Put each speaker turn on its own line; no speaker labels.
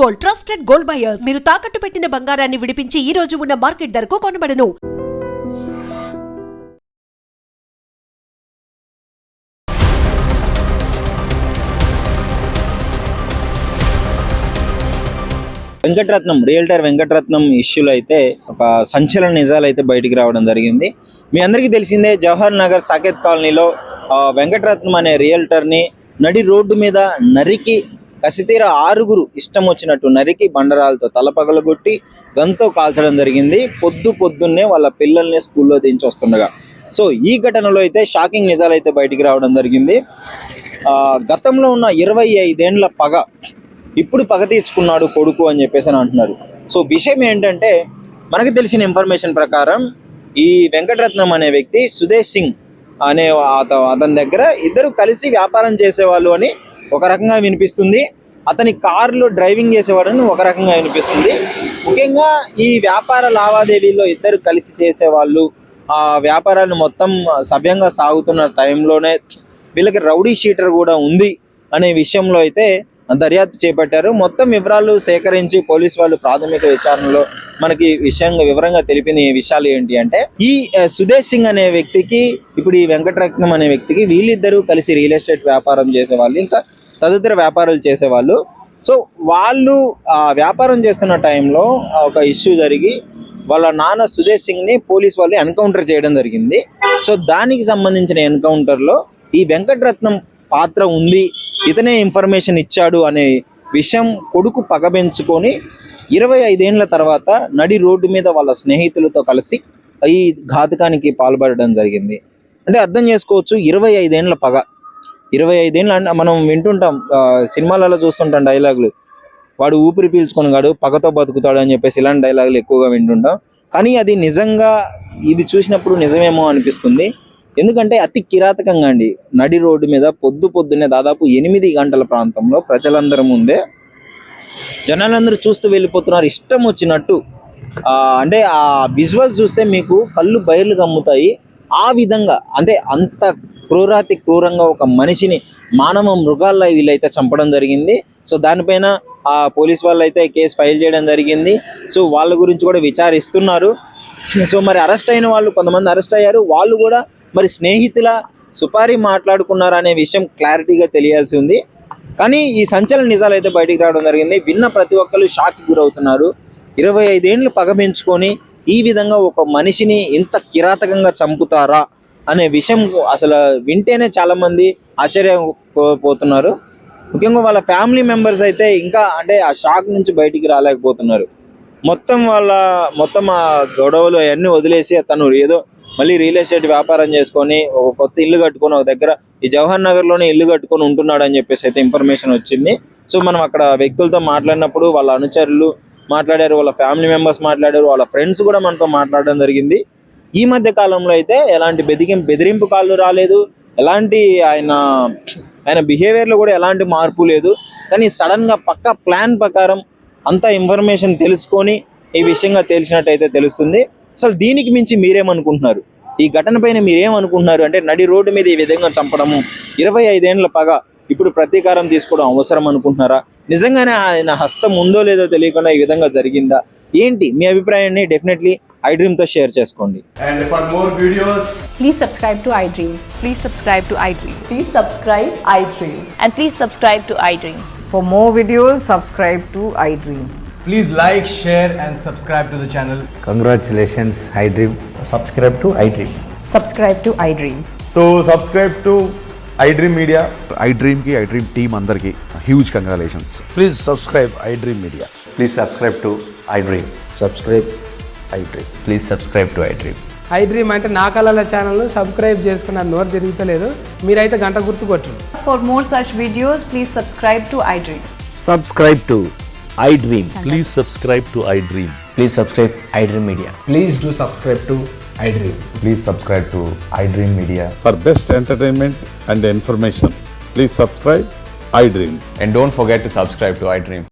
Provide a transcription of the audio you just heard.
Gold, trusted gold buyers. మీరు తాకట్టు పెట్టిన బంగారాన్ని విడిపించి ఈ రోజు ఉన్న మార్కెట్ ధరకు కొనబడను.
వెంకటరత్నం రియల్టర్ వెంకటరత్నం ఇష్యూలో అయితే ఒక సంచలన నిజాలు అయితే బయటికి రావడం జరిగింది. మీ అందరికీ తెలిసిందే, జవహర్ నగర్ సాకేత్ కాలనీలో వెంకటరత్నం అనే రియల్టర్ని నడి రోడ్డు మీద నరికి కసితీర 6 ఇష్టం వచ్చినట్టు నరికి బండరాలతో తలపగలగొట్టి గంతో కాల్చడం జరిగింది. పొద్దున్నే వాళ్ళ పిల్లల్ని స్కూల్లో దించి వస్తుండగా. సో ఈ ఘటనలో అయితే షాకింగ్ నిజాలు అయితే బయటికి రావడం జరిగింది. గతంలో ఉన్న 25 ఏండ్ల పగ ఇప్పుడు పగ తీర్చుకున్నాడు కొడుకు అని చెప్పేసి అంటున్నారు. సో విషయం ఏంటంటే, మనకు తెలిసిన ఇన్ఫర్మేషన్ ప్రకారం ఈ వెంకటరత్నం అనే వ్యక్తి సుదేశ్ సింగ్ అనే అతని దగ్గర ఇద్దరు కలిసి వ్యాపారం చేసేవాళ్ళు అని ఒక రకంగా వినిపిస్తుంది. అతని కారులో డ్రైవింగ్ చేసేవాడని ఒక రకంగా వినిపిస్తుంది. ముఖ్యంగా ఈ వ్యాపార లావాదేవీల్లో ఇద్దరు కలిసి చేసేవాళ్ళు, ఆ వ్యాపారాన్ని మొత్తం సవ్యంగా సాగుతున్న టైంలోనే వీళ్ళకి రౌడీ షీటర్ కూడా ఉంది అనే విషయంలో అయితే దర్యాప్తు చేపట్టారు. మొత్తం వివరాలు సేకరించి పోలీసు వాళ్ళు ప్రాథమిక విచారణలో మనకి వివరంగా తెలిపిన విషయాలు ఏంటి అంటే, ఈ సుదేశ్ సింగ్ అనే వ్యక్తికి, ఇప్పుడు ఈ వెంకటరత్నం అనే వ్యక్తికి వీళ్ళిద్దరూ కలిసి రియల్ ఎస్టేట్ వ్యాపారం చేసేవాళ్ళు, ఇంకా తదితర వ్యాపారాలు చేసేవాళ్ళు. సో వాళ్ళు ఆ వ్యాపారం చేస్తున్న టైంలో ఒక ఇష్యూ జరిగి వాళ్ళ నాన్న సుదేశ్ సింగ్ని పోలీసు వాళ్ళు ఎన్కౌంటర్ చేయడం జరిగింది. సో దానికి సంబంధించిన ఎన్కౌంటర్లో ఈ వెంకటరత్నం పాత్ర ఉంది, ఇతనే ఇన్ఫర్మేషన్ ఇచ్చాడు అనే విషయం కొడుకు పగబెంచుకొని 25 ఏండ్ల తర్వాత నడి రోడ్డు మీద వాళ్ళ స్నేహితులతో కలిసి ఈ ఘాతకానికి పాల్పడడం జరిగింది. అంటే అర్థం చేసుకోవచ్చు, 25 ఏండ్ల పగ. 25 ఏళ్ళు మనం వింటుంటాం, సినిమాలలో చూస్తుంటాం డైలాగులు, వాడు ఊపిరి పీల్చుకొనిగాడు పగతో బతుకుతాడు అని చెప్పేసి ఇలాంటి డైలాగులు ఎక్కువగా వింటుంటాం. కానీ అది నిజంగా ఇది చూసినప్పుడు నిజమేమో అనిపిస్తుంది. ఎందుకంటే అతి కిరాతకంగా అండి, నడి రోడ్డు మీద పొద్దున్నే దాదాపు 8 గంటల ప్రాంతంలో ప్రజలందరి ముందే జనాలందరూ చూస్తూ వెళ్ళిపోతున్నారు ఇష్టం వచ్చినట్టు. అంటే ఆ విజువల్స్ చూస్తే మీకు కళ్ళు బయర్లు కమ్ముతాయి. ఆ విధంగా అంటే అంత క్రూరంగా ఒక మనిషిని, మానవ మృగాల్లో వీళ్ళైతే చంపడం జరిగింది. సో దానిపైన ఆ పోలీస్ వాళ్ళు అయితే కేసు ఫైల్ చేయడం జరిగింది. సో వాళ్ళ గురించి కూడా విచారిస్తున్నారు. సో మరి అరెస్ట్ అయిన వాళ్ళు కొంతమంది అరెస్ట్ అయ్యారు. వాళ్ళు కూడా మరి స్నేహితుల సుపారీ మాట్లాడుకున్నారు అనే విషయం క్లారిటీగా తెలియాల్సి ఉంది. కానీ ఈ సంచలన నిజాలు అయితే బయటికి రావడం జరిగింది. విన్న ప్రతి ఒక్కరు షాక్కి గురవుతున్నారు. 25 ఏండ్లు పగ పెంచుకొని ఈ విధంగా ఒక మనిషిని ఇంత కిరాతకంగా చంపుతారా అనే విషయం అసలు వింటేనే చాలామంది ఆశ్చర్యపోతున్నారు. ముఖ్యంగా వాళ్ళ ఫ్యామిలీ మెంబర్స్ అయితే ఇంకా అంటే ఆ షాక్ నుంచి బయటికి రాలేకపోతున్నారు. మొత్తం ఆ గొడవలు అవన్నీ వదిలేసి తను ఏదో మళ్ళీ రియల్ ఎస్టేట్ వ్యాపారం చేసుకొని ఒక కొత్త ఇల్లు కట్టుకొని ఒక దగ్గర ఈ జవహర్ నగర్లోనే ఇల్లు కట్టుకొని ఉంటున్నాడు అని చెప్పేసి అయితే ఇన్ఫర్మేషన్ వచ్చింది. సో మనం అక్కడ వ్యక్తులతో మాట్లాడినప్పుడు వాళ్ళ అనుచరులు మాట్లాడారు, వాళ్ళ ఫ్యామిలీ మెంబర్స్ మాట్లాడారు, వాళ్ళ ఫ్రెండ్స్ కూడా మనతో మాట్లాడడం జరిగింది. ఈ మధ్య కాలంలో అయితే ఎలాంటి బెదిరింపు కాళ్ళు రాలేదు, ఎలాంటి ఆయన బిహేవియర్లో కూడా ఎలాంటి మార్పు లేదు. కానీ సడన్గా పక్కా ప్లాన్ ప్రకారం అంతా ఇన్ఫర్మేషన్ తెలుసుకొని ఈ విషయంగా తెలిసినట్టయితే తెలుస్తుంది. అసలు దీనికి మించి మీరేమనుకుంటున్నారు? ఈ ఘటన పైన మీరేమనుకుంటున్నారు? అంటే నడి రోడ్డు మీద ఈ విధంగా చంపడము, 25 ఏండ్ల పగ, ఇప్పుడు ప్రతీకారం తీసుకోవడం అవసరం అనుకుంటున్నారా? నిజంగానే ఆయన హస్తం ఉందో లేదో తెలియకుండా ఈ విధంగా జరిగిందా? ఏంటి మీ అభిప్రాయాన్ని డెఫినెట్లీ iDream తో షేర్ చేసుకోండి.
And for more videos,
please subscribe to iDream. Please subscribe to iDream.
Please subscribe iDream.
And please subscribe to iDream.
For more videos, subscribe to iDream.
please like, share and subscribe to the channel.
Congratulations, iDream.
Subscribe to iDream.
Subscribe to iDream.
So subscribe to iDream Media.
iDream ki iDream team andarki huge congratulations.
Please subscribe iDream Media.
Please subscribe to iDream.
Subscribe iDream.
Please subscribe to iDream.
iDream అంటే నా కళల ఛానల్ను subscribe చేసుకున్న నోరు తిరుగుతలేదు, మీరైతే గంట గుర్తు కొట్టండి.
For more such videos, please subscribe to iDream.
Subscribe to iDream.
Please subscribe to iDream.
Please subscribe iDream Media.
Please do subscribe to iDream.
Please subscribe to iDream Media.
For best entertainment and information, please subscribe iDream.
And don't forget to subscribe to iDream.